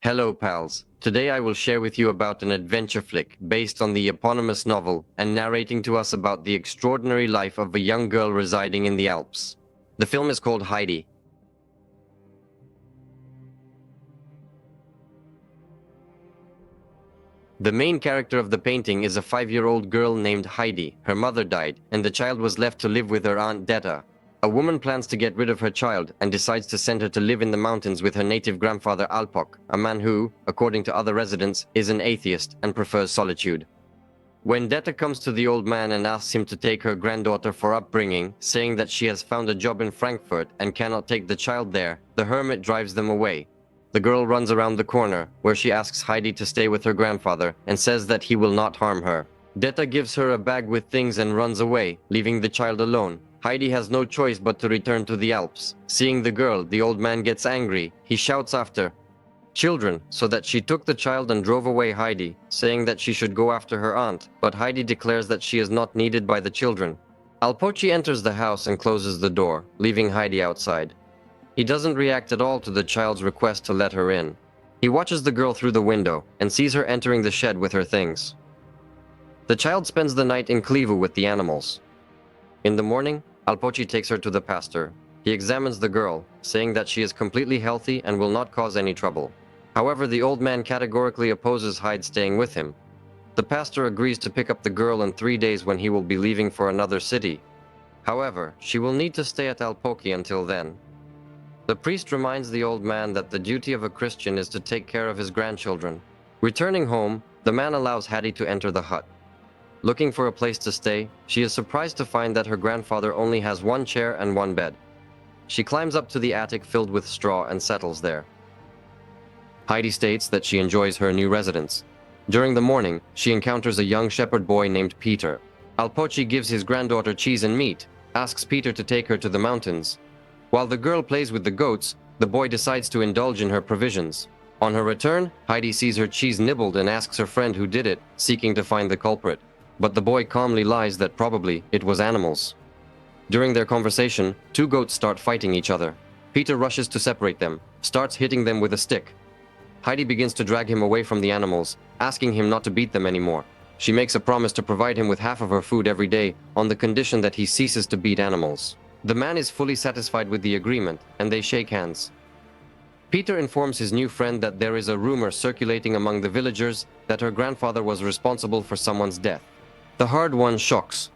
Hello pals, today I will share with you about an adventure flick based on the eponymous novel and narrating to us about the extraordinary life of a young girl residing in the Alps. The film is called Heidi. The main character of the painting is a 5-year-old girl named Heidi. Her mother died, and the child was left to live with her aunt Detta. A woman plans to get rid of her child and decides to send her to live in the mountains with her native grandfather Alpok, a man who, according to other residents, is an atheist and prefers solitude. When Detta comes to the old man and asks him to take her granddaughter for upbringing, saying that she has found a job in Frankfurt and cannot take the child there, the hermit drives them away. The girl runs around the corner, where she asks Heidi to stay with her grandfather and says that he will not harm her. Detta gives her a bag with things and runs away, leaving the child alone. Heidi has no choice but to return to the Alps. Seeing the girl, the old man gets angry. He shouts after children, so that she took the child and drove away Heidi, saying that she should go after her aunt, but Heidi declares that she is not needed by the children. Alpochi enters the house and closes the door, leaving Heidi outside. He doesn't react at all to the child's request to let her in. He watches the girl through the window and sees her entering the shed with her things. The child spends the night in Klivu with the animals. In the morning, Alpochi takes her to the pastor. He examines the girl, saying that she is completely healthy and will not cause any trouble. However, the old man categorically opposes Hyde staying with him. The pastor agrees to pick up the girl in 3 days when he will be leaving for another city. However, she will need to stay at Alpoki until then. The priest reminds the old man that the duty of a Christian is to take care of his grandchildren. Returning home, the man allows Hattie to enter the hut. Looking for a place to stay, she is surprised to find that her grandfather only has one chair and one bed. She climbs up to the attic filled with straw and settles there. Heidi states that she enjoys her new residence. During the morning, she encounters a young shepherd boy named Peter. Alpochi gives his granddaughter cheese and meat, asks Peter to take her to the mountains. While the girl plays with the goats, the boy decides to indulge in her provisions. On her return, Heidi sees her cheese nibbled and asks her friend who did it, seeking to find the culprit. But the boy calmly lies that probably it was animals. During their conversation, two goats start fighting each other. Peter rushes to separate them, starts hitting them with a stick. Heidi begins to drag him away from the animals, asking him not to beat them anymore. She makes a promise to provide him with half of her food every day on the condition that he ceases to beat animals. The man is fully satisfied with the agreement, and they shake hands. Peter informs his new friend that there is a rumor circulating among the villagers that her grandfather was responsible for someone's death. The hard one shocks.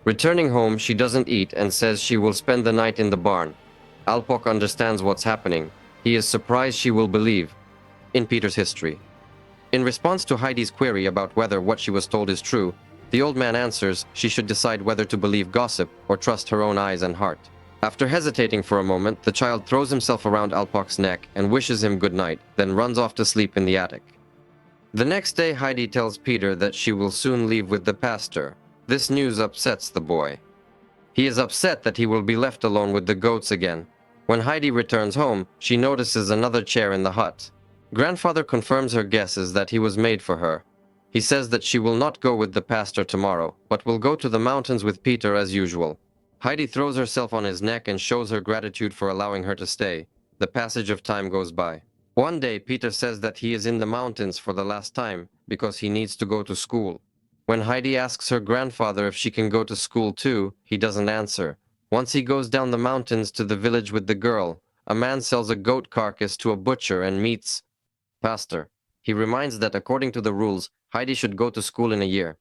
Returning home, she doesn't eat and says she will spend the night in the barn. Alpok understands what's happening. He is surprised she will believe in Peter's history. In response to Heidi's query about whether what she was told is true, the old man answers she should decide whether to believe gossip or trust her own eyes and heart. After hesitating for a moment, the child throws himself around Alpok's neck and wishes him good night, then runs off to sleep in the attic. The next day, Heidi tells Peter that she will soon leave with the pastor. This news upsets the boy. He is upset that he will be left alone with the goats again. When Heidi returns home, she notices another chair in the hut. Grandfather confirms her guesses that he was made for her. He says that she will not go with the pastor tomorrow, but will go to the mountains with Peter as usual. Heidi throws herself on his neck and shows her gratitude for allowing her to stay. The passage of time goes by. One day, Peter says that he is in the mountains for the last time because he needs to go to school. When Heidi asks her grandfather if she can go to school too, he doesn't answer. Once he goes down the mountains to the village with the girl, a man sells a goat carcass to a butcher and meets pastor. He reminds that according to the rules, Heidi should go to school in a year.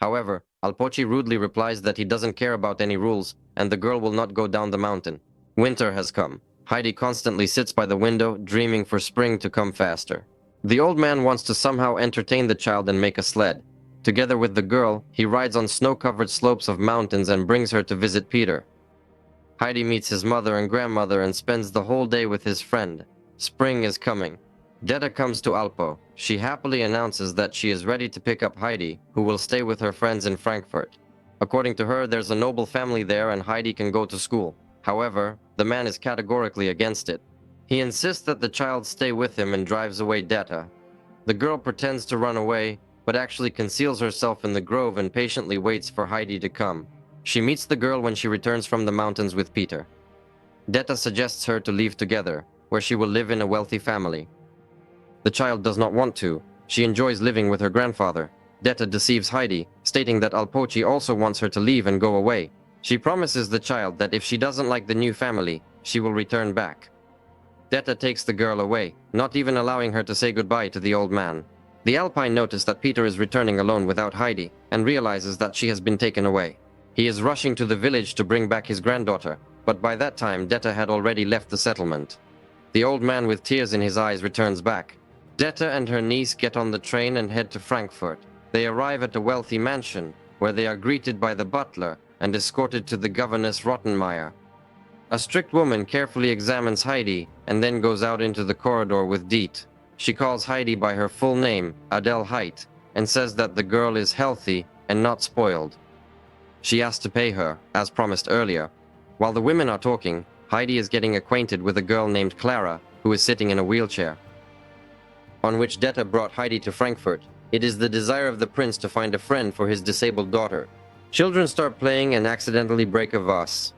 However, Alpochi rudely replies that he doesn't care about any rules, and the girl will not go down the mountain. Winter has come. Heidi constantly sits by the window, dreaming for spring to come faster. The old man wants to somehow entertain the child and make a sled. Together with the girl, he rides on snow-covered slopes of mountains and brings her to visit Peter. Heidi meets his mother and grandmother and spends the whole day with his friend. Spring is coming. Detta comes to Alpo. She happily announces that she is ready to pick up Heidi, who will stay with her friends in Frankfurt. According to her, there's a noble family there and Heidi can go to school. However, the man is categorically against it. He insists that the child stay with him and drives away Detta. The girl pretends to run away, but actually conceals herself in the grove and patiently waits for Heidi to come. She meets the girl when she returns from the mountains with Peter. Detta suggests her to leave together, where she will live in a wealthy family. The child does not want to. She enjoys living with her grandfather. Detta deceives Heidi, stating that Alpochi also wants her to leave and go away. She promises the child that if she doesn't like the new family, she will return back. Detta takes the girl away, not even allowing her to say goodbye to the old man. The Alpine notices that Peter is returning alone without Heidi, and realizes that she has been taken away. He is rushing to the village to bring back his granddaughter, but by that time Detta had already left the settlement. The old man with tears in his eyes returns back. Detta and her niece get on the train and head to Frankfurt. They arrive at a wealthy mansion, where they are greeted by the butler and escorted to the governess Rottenmeier. A strict woman carefully examines Heidi and then goes out into the corridor with Diet. She calls Heidi by her full name, Adele Heit, and says that the girl is healthy and not spoiled. She asks to pay her, as promised earlier. While the women are talking, Heidi is getting acquainted with a girl named Clara, who is sitting in a wheelchair. On which Detta brought Heidi to Frankfurt. It is the desire of the prince to find a friend for his disabled daughter. Children start playing and accidentally break a vase.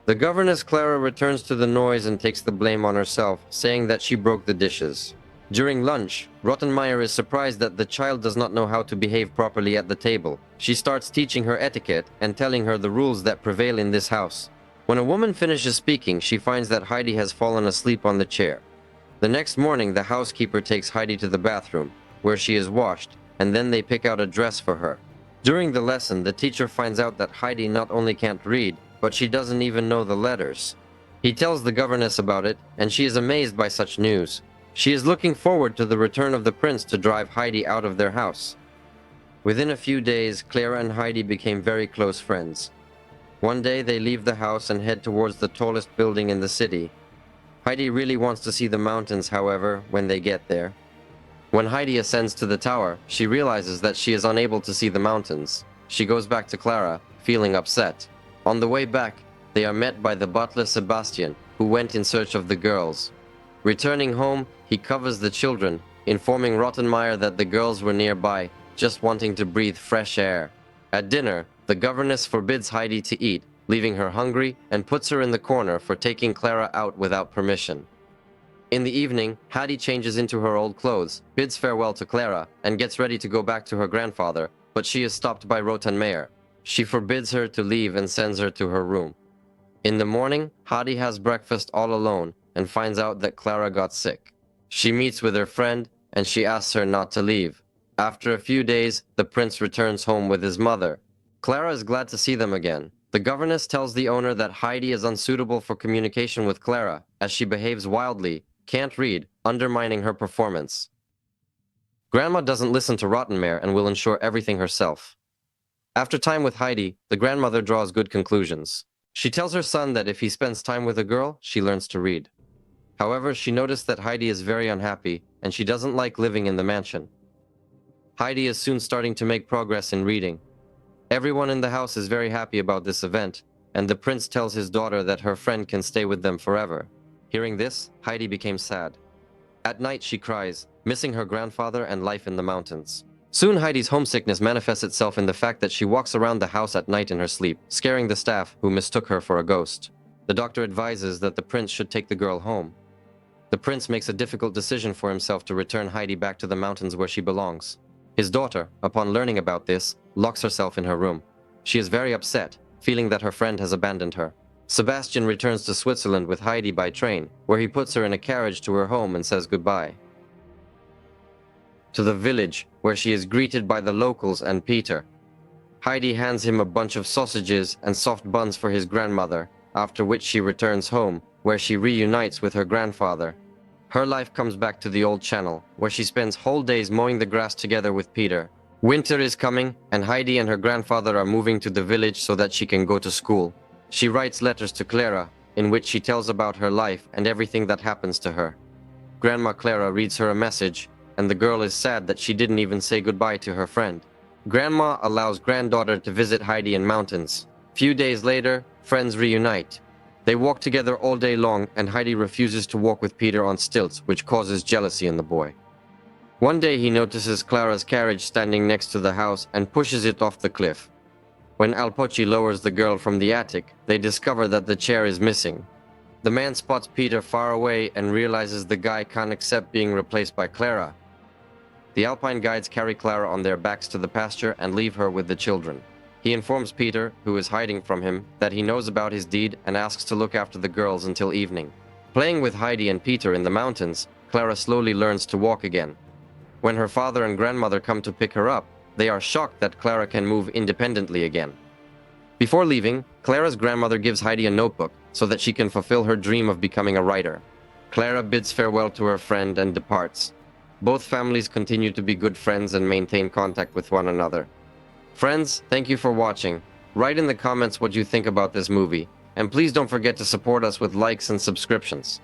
The governess Clara returns to the noise and takes the blame on herself, saying that she broke the dishes. During lunch, Rottenmeier is surprised that the child does not know how to behave properly at the table. She starts teaching her etiquette and telling her the rules that prevail in this house. When a woman finishes speaking, she finds that Heidi has fallen asleep on the chair. The next morning, the housekeeper takes Heidi to the bathroom, where she is washed, and then they pick out a dress for her. During the lesson, the teacher finds out that Heidi not only can't read, but she doesn't even know the letters. He tells the governess about it, and she is amazed by such news. She is looking forward to the return of the prince to drive Heidi out of their house. Within a few days, Clara and Heidi became very close friends. One day they leave the house and head towards the tallest building in the city. Heidi really wants to see the mountains, however, when they get there. When Heidi ascends to the tower, she realizes that she is unable to see the mountains. She goes back to Clara, feeling upset. On the way back, they are met by the butler Sebastian, who went in search of the girls. Returning home, he covers the children, informing Rottenmeier that the girls were nearby, just wanting to breathe fresh air. At dinner, the governess forbids Heidi to eat, leaving her hungry, and puts her in the corner for taking Clara out without permission. In the evening, Heidi changes into her old clothes, bids farewell to Clara, and gets ready to go back to her grandfather, but she is stopped by Rottenmeier. She forbids her to leave and sends her to her room. In the morning, Heidi has breakfast all alone and finds out that Clara got sick. She meets with her friend, and she asks her not to leave. After a few days, the prince returns home with his mother. Clara is glad to see them again. The governess tells the owner that Heidi is unsuitable for communication with Clara, as she behaves wildly, can't read, undermining her performance. Grandma doesn't listen to Rottenmeier and will ensure everything herself. After time with Heidi, the grandmother draws good conclusions. She tells her son that if he spends time with a girl, she learns to read. However, she noticed that Heidi is very unhappy, and she doesn't like living in the mansion. Heidi is soon starting to make progress in reading. Everyone in the house is very happy about this event, and the prince tells his daughter that her friend can stay with them forever. Hearing this, Heidi became sad. At night she cries, missing her grandfather and life in the mountains. Soon Heidi's homesickness manifests itself in the fact that she walks around the house at night in her sleep, scaring the staff, who mistook her for a ghost. The doctor advises that the prince should take the girl home. The prince makes a difficult decision for himself to return Heidi back to the mountains where she belongs. His daughter, upon learning about this, locks herself in her room. She is very upset, feeling that her friend has abandoned her. Sebastian returns to Switzerland with Heidi by train, where he puts her in a carriage to her home and says goodbye. To the village, where she is greeted by the locals and Peter. Heidi hands him a bunch of sausages and soft buns for his grandmother, after which she returns home, where she reunites with her grandfather. Her life comes back to the old channel, where she spends whole days mowing the grass together with Peter. Winter is coming, and Heidi and her grandfather are moving to the village so that she can go to school. She writes letters to Clara, in which she tells about her life and everything that happens to her. Grandma Clara reads her a message, and the girl is sad that she didn't even say goodbye to her friend. Grandma allows granddaughter to visit Heidi in mountains. Few days later, friends reunite. They walk together all day long, and Heidi refuses to walk with Peter on stilts, which causes jealousy in the boy. One day he notices Clara's carriage standing next to the house and pushes it off the cliff. When Alpochi lowers the girl from the attic, they discover that the chair is missing. The man spots Peter far away and realizes the guy can't accept being replaced by Clara. The Alpine guides carry Clara on their backs to the pasture and leave her with the children. He informs Peter, who is hiding from him, that he knows about his deed and asks to look after the girls until evening. Playing with Heidi and Peter in the mountains, Clara slowly learns to walk again. When her father and grandmother come to pick her up, they are shocked that Clara can move independently again. Before leaving, Clara's grandmother gives Heidi a notebook so that she can fulfill her dream of becoming a writer. Clara bids farewell to her friend and departs. Both families continue to be good friends and maintain contact with one another. Friends, thank you for watching. Write in the comments what you think about this movie, and please don't forget to support us with likes and subscriptions.